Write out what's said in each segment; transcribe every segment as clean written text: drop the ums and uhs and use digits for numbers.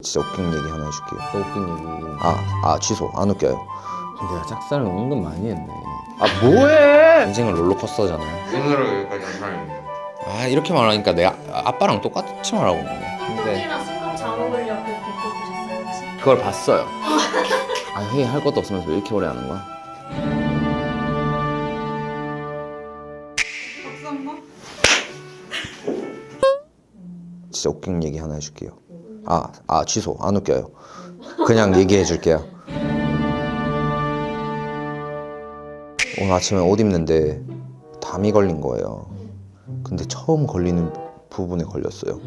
진짜 웃긴 얘기 하나 해줄게요. 또 웃긴 얘기. 취소. 안 웃겨요. 내가 짝사랑 은근 많이 했네. 뭐해? 인생은 롤러코스터잖아요. 오늘은 여기까지 영상입니다. 이렇게 말하니까 내가 아빠랑 똑같이 말하고 있네. 근데 콩이랑 순간 잘 어울려 그 댓글 보셨어요 혹시? 그걸 봤어요. 회의 할 것도 없으면서 왜 이렇게 오래 하는 거야? 박수 한 번? 진짜 웃긴 얘기 하나 해줄게요. 취소. 안 웃겨요. 그냥 얘기해 줄게요. 오늘 아침에 옷 입는데 담이 걸린 거예요. 근데 처음 걸리는 부분에 걸렸어요.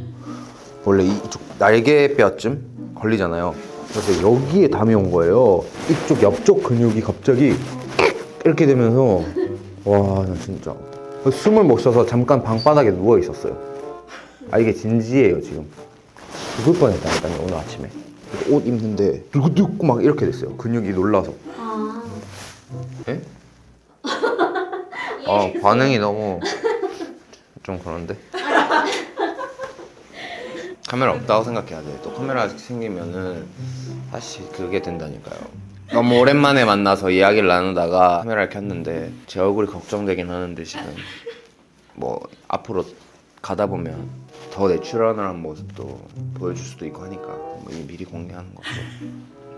원래 이쪽 날개뼈쯤 걸리잖아요. 그래서 여기에 담이 온 거예요. 이쪽 옆쪽 근육이 갑자기 이렇게 되면서 와, 나 진짜 숨을 못 쉬어서 잠깐 방바닥에 누워 있었어요. 이게 진지해요 지금. 죽을 뻔했다니까요 오늘 아침에. 옷 입는데 뚝뚝 막 이렇게 됐어요. 근육이 놀라서. 예? 반응이 너무 좀 그런데? 카메라 없다고 생각해야 돼. 또 카메라 생기면은 다시 그게 된다니까요. 너무 오랜만에 만나서 이야기를 나누다가 카메라를 켰는데 제 얼굴이 걱정되긴 하는데 지금 뭐 앞으로 가다 보면 더 내추럴한 모습도 보여줄 수도 있고 하니까 뭐 이미 미리 공개하는 거고.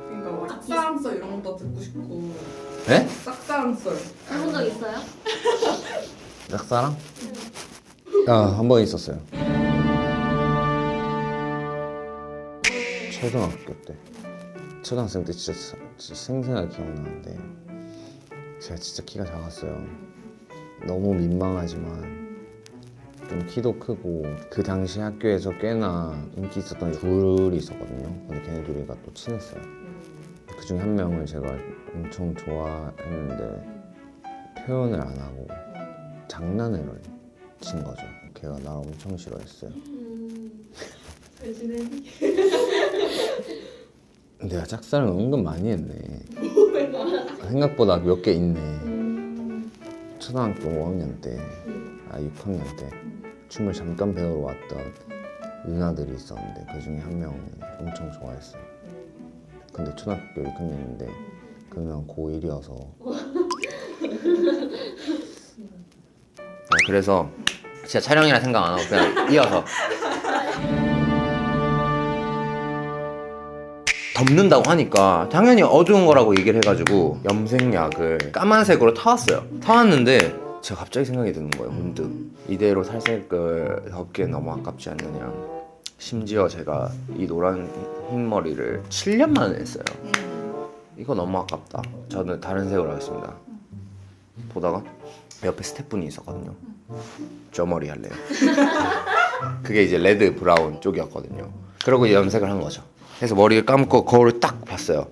그러니까 뭐 짝사랑썰 이런 것도 듣고 싶고. 네? 짝사랑썰. 해본 적 있어요? 짝사랑? 한 번 있었어요. 초등학교 때. 초등학생 때 진짜 생생하게 기억나는데 제가 진짜 키가 작았어요. 너무 민망하지만 좀 키도 크고 그 당시 학교에서 꽤나 인기 있었던 둘이 있었거든요. 근데 걔네 둘이가 또 친했어요. 그 중에 한 명을 제가 엄청 좋아했는데 표현을 안 하고 장난을 친 거죠. 걔가 나 엄청 싫어했어요. 내가 짝사랑 은근 많이 했네. 생각보다 몇 개 있네. 초등학교 5학년 때, 6학년 때 춤을 잠깐 배우러 왔던 누나들이 있었는데 그 중에 한 명이 엄청 좋아했어요. 근데 초등학교 6학년인데 그 누나가 고1이어서 그래서 진짜 촬영이라 생각 안 하고 그냥 이어서 덮는다고 하니까 당연히 어두운 거라고 얘기를 해가지고 염색약을 까만색으로 타왔어요. 타왔는데 제가 갑자기 생각이 드는 거예요. 문득 이대로 살색을 덮기엔 너무 아깝지 않느냐. 심지어 제가 이 노란 흰 머리를 7년 만에 했어요. 이거 너무 아깝다. 저는 다른 색으로 하겠습니다. 보다가 옆에 스태프분이 있었거든요. 저 머리 할래요. 그게 이제 레드 브라운 쪽이었거든요. 그러고 이제 염색을 한 거죠. 그래서 머리를 감고 거울을 딱 봤어요.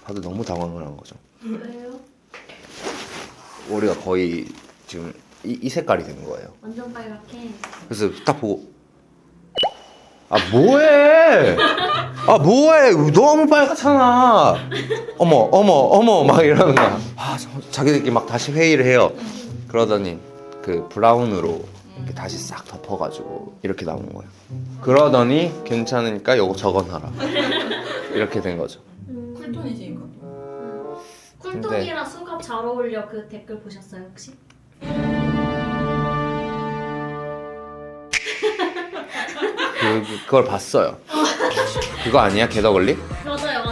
다들 너무 당황을 한 거죠. 왜요? 머리가 거의 지금 이 색깔이 되는 거예요. 완전 빨갛게. 그래서 딱 보고 뭐해? 뭐해? 너무 빨갛잖아. 어머 막 이러는 거야. 자기들끼리 막 다시 회의를 해요. 그러더니 그 브라운으로 이렇게 다시 싹 덮어가지고 이렇게 나온 거예요. 그러더니 괜찮으니까 요거 적어놔라. 이렇게 된 거죠. 쿨톤이시니까 또. 쿨톤이랑 순간 잘 어울려 그 댓글 보셨어요 혹시? 그걸 봤어요. 그거 아니야? 게더걸리? 맞아요.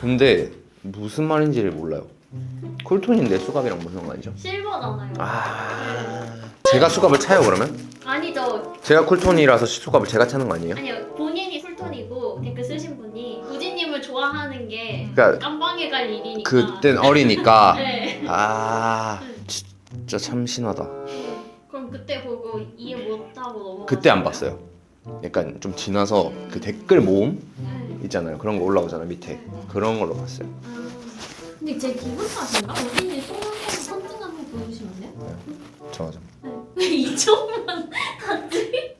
근데 무슨 말인지를 몰라요. 쿨톤인데 수갑이랑 무슨 상관이죠? 실버잖아요. 제가 수갑을 차요 그러면? 아니죠. 제가 쿨톤이라서 수갑을 제가 차는 거 아니에요? 아니요. 본인이 쿨톤이고 댓글 쓰신 분이 우진님을 좋아하는 게 그러니까 깜빵에 갈 일이니까. 그땐 어리니까. 네. 진짜 참 신하다. 그럼 그때 보고 이해 못하고 넘어가. 그때 안 봤어요. 약간 좀 지나서 그 댓글 모음 네. 있잖아요. 그런 거 올라오잖아요 밑에. 그런 걸로 봤어요. 근데 제 기분 탓인가? 우진님 소문에서 선증 한번 보여주시면 안 돼요? 좋아죠. 왜 2점만 하지?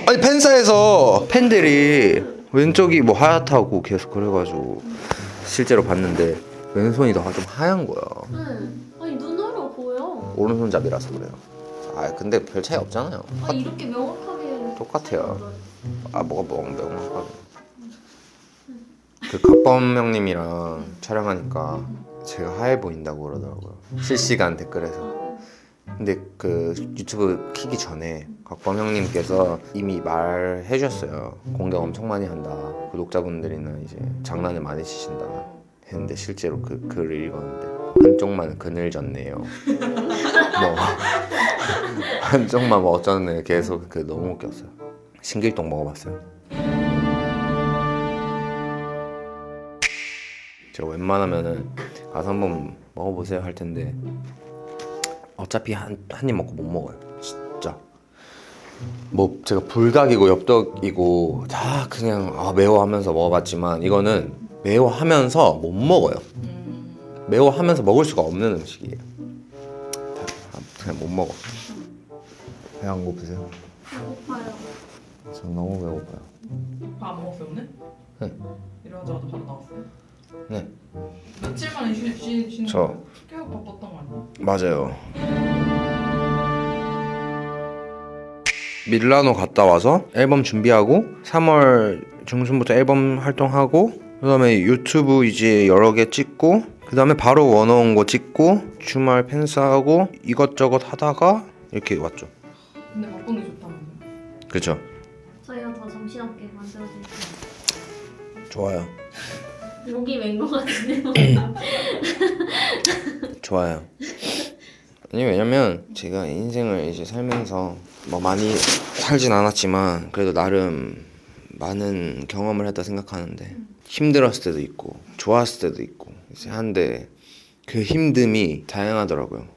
아니 팬사에서 팬들이 왼쪽이 뭐 하얗다고 계속 그래가지고 실제로 봤는데 왼손이 더 좀 하얀 거야. 응. 아니 눈으로 보여. 오른손잡이라서 그래요. 아 근데 별 차이 없잖아요. 아 이렇게 명확하게. 똑같아요. 아 뭐가 명확하게. 그 각범 형님이랑 촬영하니까 제가 하얘 보인다고 그러더라고요. 실시간 댓글에서. 근데 그 유튜브 키기 전에 각범 형님께서 이미 말해 주셨어요. 공격 엄청 많이 한다. 구독자분들이나 이제 장난을 많이 치신다 했는데 실제로 그 글을 읽었는데 한쪽만 그늘졌네요. 뭐 한쪽만 뭐 어쩌네 계속 그 너무 웃겼어요. 신길동 먹어봤어요? 제가 웬만하면은 가서 한번 먹어보세요 할 텐데 어차피 한 입 먹고 못 먹어요. 진짜. 뭐 제가 불닭이고 엽떡이고 다 그냥 매워하면서 먹어봤지만 이거는 매워하면서 못 먹어요. 매워하면서 먹을 수가 없는 음식이에요. 그냥 못 먹어. 배 안 고프세요? 배고파요. 전 너무 배고파요. 밥 먹었어요 오늘? 네. 일어나자마자 바로 나왔어요? 네. 며칠 만에 쉬는 저- 거예요? 꽤 바빴던 거 아니에요? 맞아요. 밀라노 갔다 와서 앨범 준비하고 3월 중순부터 앨범 활동하고 그다음에 유튜브 이제 여러 개 찍고 그다음에 바로 원어원 거 찍고 주말 팬싸하고 이것저것 하다가 이렇게 왔죠. 근데 바쁜 게 좋다면서요? 그렇죠. 저희가 더 정신없게 만들어드릴게요. 좋아요. 목이 맹것 같은데요. 좋아요. 아니 왜냐면 제가 인생을 이제 살면서 뭐 많이 살진 않았지만 그래도 나름 많은 경험을 했다 생각하는데 힘들었을 때도 있고 좋았을 때도 있고 이제 한데 그 힘듦이 다양하더라고요.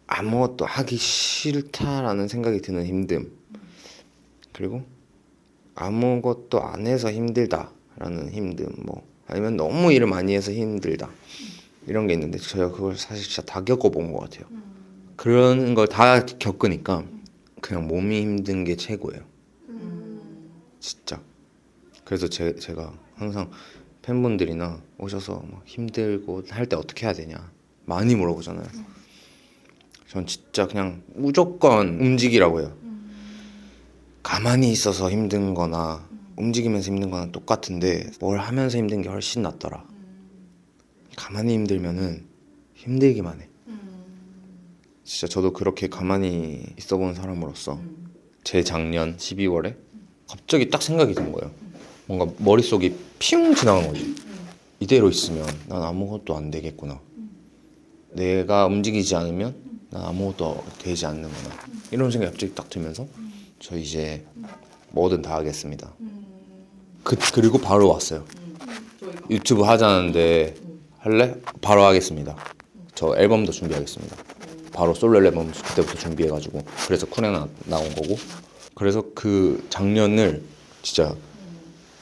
아무것도 하기 싫다라는 생각이 드는 힘듦 그리고 아무것도 안 해서 힘들다라는 힘듦 뭐 아니면 너무 일을 많이 해서 힘들다 이런 게 있는데 제가 그걸 사실 진짜 다 겪어본 것 같아요. 그런 걸 다 겪으니까 그냥 몸이 힘든 게 최고예요. 진짜. 그래서 제가 항상 팬분들이나 오셔서 막 힘들고 할 때 어떻게 해야 되냐 많이 물어보잖아요. 전 진짜 그냥 무조건 움직이라고 해요. 가만히 있어서 힘든 거나 움직이면서 힘든 거는 똑같은데 뭘 하면서 힘든 게 훨씬 낫더라. 가만히 힘들면은 힘들기만 해. 진짜 저도 그렇게 가만히 있어 본 사람으로서 제 작년 12월에 갑자기 딱 생각이 든 거예요. 뭔가 머릿속이 핑 지나간 거지. 이대로 있으면 난 아무것도 안 되겠구나. 내가 움직이지 않으면 난 아무것도 되지 않는구나. 이런 생각이 갑자기 딱 들면서 저 이제 뭐든 다 하겠습니다. 그리고 바로 왔어요. 저희가 유튜브 하자는데 할래? 바로 하겠습니다. 저 앨범도 준비하겠습니다. 바로 솔로 앨범 그때부터 준비해가지고 그래서 쿨에 나온 거고 그래서 그 작년을 진짜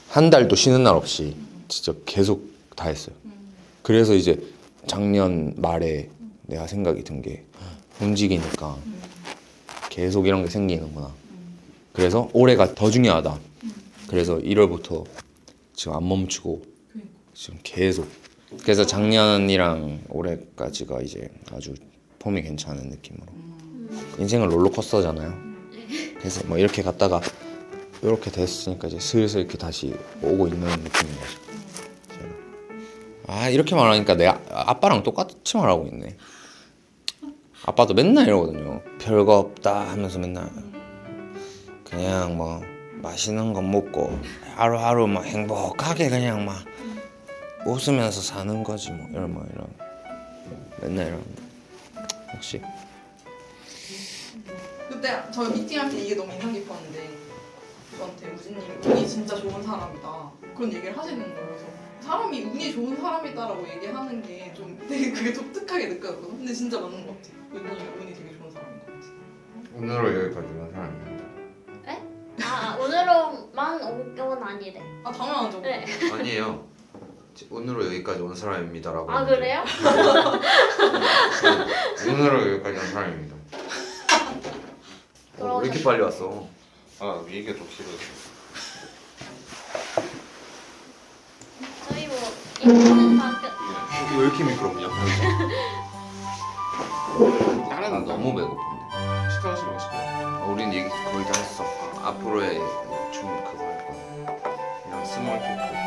한 달도 쉬는 날 없이 진짜 계속 다 했어요. 그래서 이제 작년 말에 내가 생각이 든 게 움직이니까 계속 이런 게 생기는구나. 그래서 올해가 더 중요하다. 그래서 1월부터 지금 안 멈추고 지금 계속 그래서 작년이랑 올해까지가 이제 아주 폼이 괜찮은 느낌으로 인생은 롤러코스터잖아요. 그래서 뭐 이렇게 갔다가 이렇게 됐으니까 이제 슬슬 이렇게 다시 오고 있는 느낌인 거죠. 제가. 아 이렇게 말하니까 내 아빠랑 똑같이 말하고 있네. 아빠도 맨날 이러거든요. 별거 없다 하면서 맨날 그냥 뭐 맛있는 거 먹고 하루하루 뭐 행복하게 그냥 막 웃으면서 사는 거지 뭐 이런 맨날 이런 혹시 그때 저희 미팅할 때 이게 너무 인상 깊었는데 저한테 우진님이 운이 진짜 좋은 사람이다 그런 얘기를 하시는 거예요. 그래서 사람이 운이 좋은 사람이다라고 얘기하는 게 좀 되게 그게 독특하게 느껴졌거든요. 근데 진짜 맞는 것 같아요. 운이 되게 좋은 사람인 것 같아요. 오늘로 여기까지 온 사람입니다. 아 오늘로만 온 건 아니래. 아 당연하죠. 네. 아니에요. 오늘로 여기까지 온 사람입니다라고. 아 그래요? 오늘로 여기까지 온 사람입니다. 왜 이렇게 빨리 왔어? 아 이게 좀 싫어. 저희 뭐 인터넷 학교 왜 이렇게 미끄럽냐? 나 너무 배고픈데. 식사하시러 가실까요? 우린 얘기 거의 다 했어. 앞으로의 좀 그거 할 거야. 이런 스몰 토크.